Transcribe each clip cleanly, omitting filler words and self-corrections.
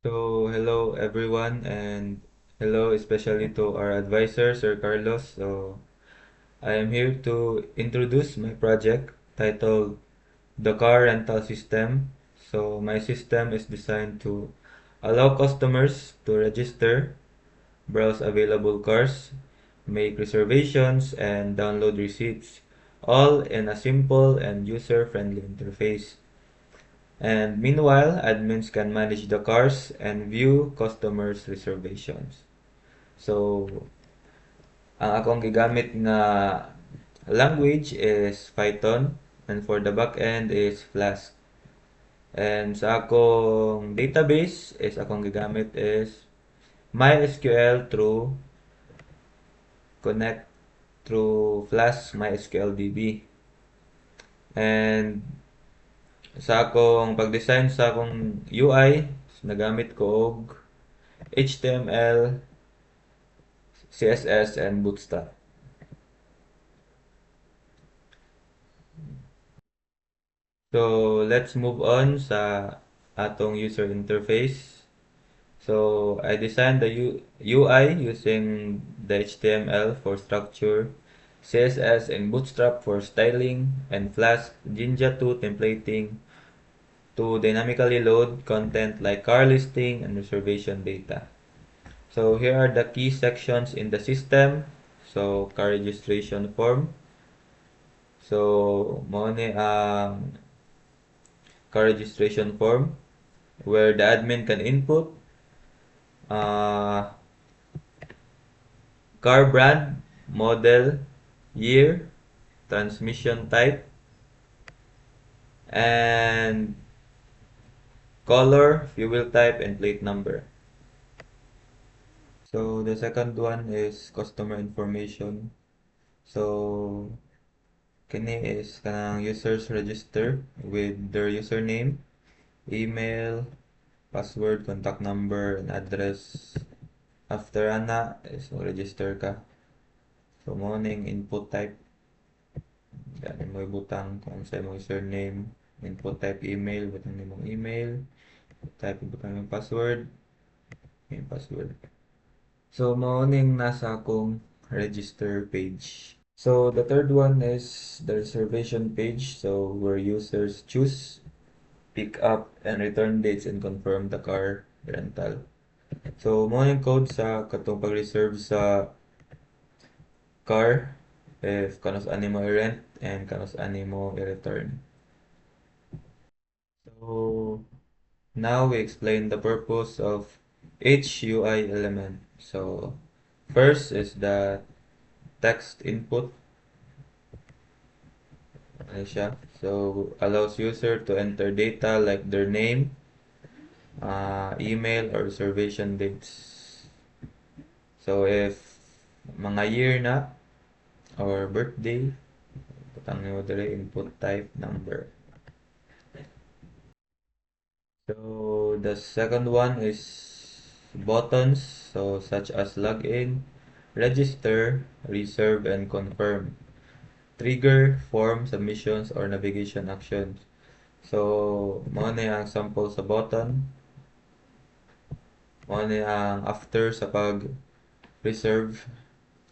So, hello everyone, and hello especially to our advisor, Sir Carlos. So, I am here to introduce my project titled The Car Rental System. So, my system is designed to allow customers to register, browse available cars, make reservations, and download receipts, all in a simple and user-friendly interface. And meanwhile, admins can manage the cars and view customers' reservations. So, ang akong gigamit nga language is Python and for the backend is Flask. And sa akong database is akong gigamit is MySQL through connect through Flask MySQL DB. And sa akong pag-design sa akong UI, nagamit ko og HTML, CSS, and Bootstrap. So, let's move on sa atong user interface. So, I designed the UI using the HTML for structure, CSS and Bootstrap for styling, and Flask Jinja 2 templating to dynamically load content like car listing and reservation data. So, here are the key sections in the system. So, car registration form. So, mo ni ang car registration form where the admin can input uh, car brand, model, year, transmission type, and color, fuel type, and plate number. So the second one is customer information. So kini is kanang users register with their username, email, password, contact number, and address. After ana is register ka. So mo ning input type. Yan mo ibutang kung sa imong username, input type email, butang nimong email, type ibutang yung password, yung password. So mao ning nasa akong register page. So the third one is the reservation page. So where users choose, pick up, and return dates and confirm the car rental. So mo yung code sa katong pag-reserve sa car if kanos ani mo i-rent and kanos ani mo i-return. So now we explain the purpose of each UI element. So first is the text input. Ano siya? So allows user to enter data like their name, email, or reservation dates. So if mga year na or birthday, butang nimo dire input type number. So the second one is buttons, so such as login, register, reserve, and confirm. Trigger, form, submissions, or navigation actions. So, mao na ang sample sa button. Mao na ang after sa pag-reserve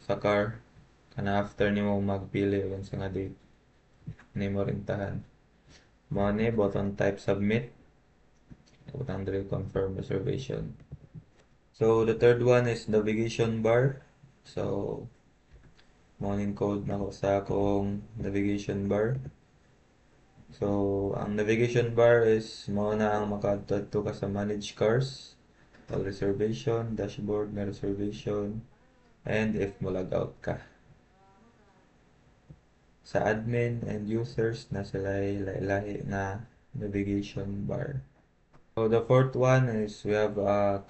sa car. Kana after nimo magpili kung sa nga date nimo rentahan. Mao ni button type submit. Butang diri confirm reservation. So, the third one is navigation bar. So, morning code na ko sa akong navigation bar. So, ang navigation bar is mao na ang makaadto ka sa manage cars, all reservation, dashboard na reservation, and if mo log out ka. Sa admin and users na sila lahi-lahi na navigation bar. So, the fourth one is we have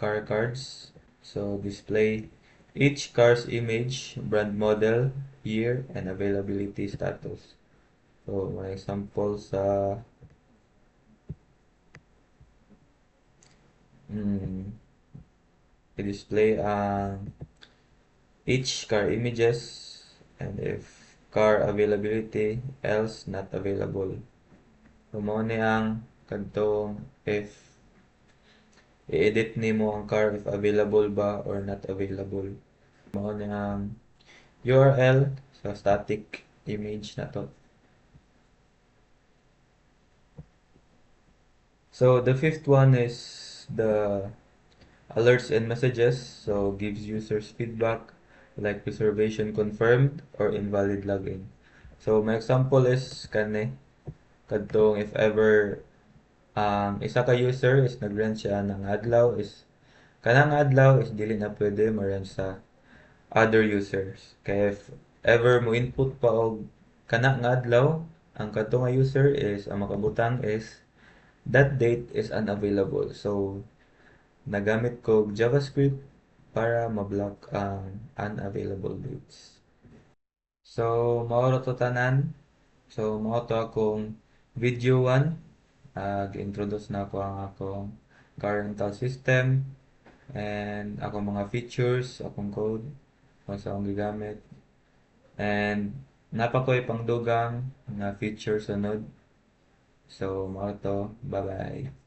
car cards. So, display each car's image, brand model, year, and availability status. So, may example sa mm, i-display ang each car images and if car availability, else not available. So, mao ni ang kadtong if i-edit nimo ang car if available ba or not available. Mao ni ang URL sa static image na to. So the fifth one is the alerts and messages. So gives users feedback like reservation confirmed or invalid login. So my example is kani kadtong if ever isa ka user is nag-rent siya ng adlaw is kanang adlaw is dili na pwede ma-rent sa other users. Kaya if ever mo input pa og kana nga adlaw, ang kadto nga user is ang makabutang is that date is unavailable. So nagamit ko JavaScript para ma-block ang unavailable dates. So mao ra to tanan. So mao to akong video 1. Gi-introduce na ako ang akong car rental system and akong mga features, akong code, kung sa akong gigamit. And napakoy pangdugang na feature sunod. So mao to. Bye-bye.